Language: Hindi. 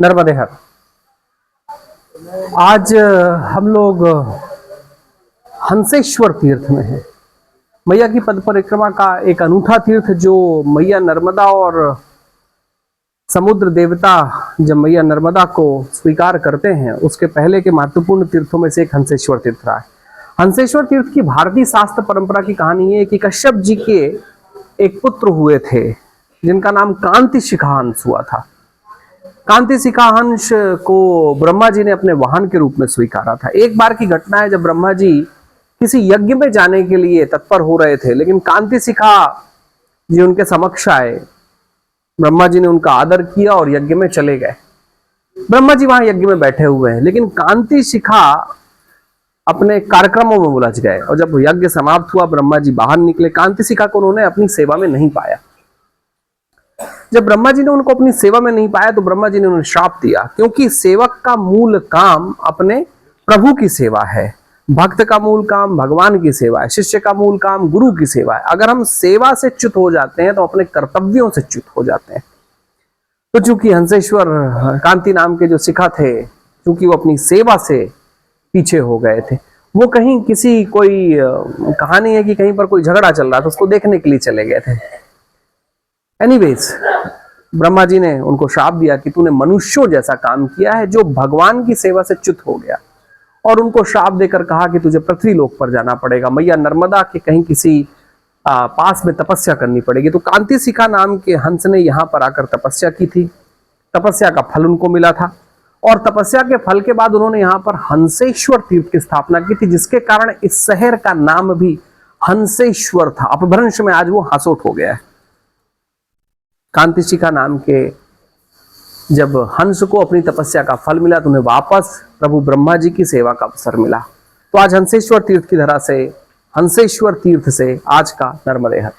नर्मदे हर। आज हम लोग हंसेश्वर तीर्थ में हैं। मैया की पद परिक्रमा का एक अनूठा तीर्थ जो मैया नर्मदा और समुद्र देवता जब मैया नर्मदा को स्वीकार करते हैं उसके पहले के महत्वपूर्ण तीर्थों में से एक हंसेश्वर तीर्थ रहा है। हंसेश्वर तीर्थ की भारतीय शास्त्र परंपरा की कहानी है कि कश्यप जी के एक पुत्र हुए थे जिनका नाम कांति शिखा हंस हुआ था। कांति शिखा हंस को ब्रह्मा जी ने अपने वाहन के रूप में स्वीकारा था। एक बार की घटना है जब ब्रह्मा जी किसी यज्ञ में जाने के लिए तत्पर हो रहे थे, लेकिन कांति शिखा जी उनके समक्ष आए। ब्रह्मा जी ने उनका आदर किया और यज्ञ में चले गए। ब्रह्मा जी वहां यज्ञ में बैठे हुए हैं, लेकिन कांति शिखा अपने कार्यक्रमों में उलझ गए और जब यज्ञ समाप्त हुआ ब्रह्मा जी बाहर निकले। कांति शिखा को उन्होंने अपनी सेवा में नहीं पाया। जब ब्रह्मा जी ने उनको अपनी सेवा में नहीं पाया तो ब्रह्मा जी ने उन्हें श्राप दिया, क्योंकि सेवक का मूल काम अपने प्रभु की सेवा है, भक्त का मूल काम भगवान की सेवा है, शिष्य का मूल काम गुरु की सेवा है। अगर हम सेवा से च्युत हो जाते हैं तो अपने कर्तव्यों से च्युत हो जाते हैं। तो चूंकि हंसेश्वर कांति नाम के जो शिखा थे, चूंकि वो अपनी सेवा से पीछे हो गए थे, वो कहीं किसी कोई कहानी है कि कहीं पर कोई झगड़ा चल रहा था, उसको देखने के लिए चले गए थे। एनीवेज, ब्रह्मा जी ने उनको श्राप दिया कि तूने मनुष्यों जैसा काम किया है जो भगवान की सेवा से च्युत हो गया, और उनको श्राप देकर कहा कि तुझे पृथ्वी लोक पर जाना पड़ेगा, मैया नर्मदा के कहीं किसी पास में तपस्या करनी पड़ेगी। तो कांति शिखा नाम के हंस ने यहाँ पर आकर तपस्या की थी। तपस्या का फल उनको मिला था और तपस्या के फल के बाद उन्होंने यहाँ पर हंसेश्वर तीर्थ की स्थापना की थी, जिसके कारण इस शहर का नाम भी हंसेश्वर था। अपभ्रंश में आज वो हासोट हो गया है। कांति शिखा नाम के जब हंस को अपनी तपस्या का फल मिला तो उन्हें वापस प्रभु ब्रह्मा जी की सेवा का अवसर मिला। तो आज हंसेश्वर तीर्थ की धरा से, हंसेश्वर तीर्थ से आज का नर्मदे हर।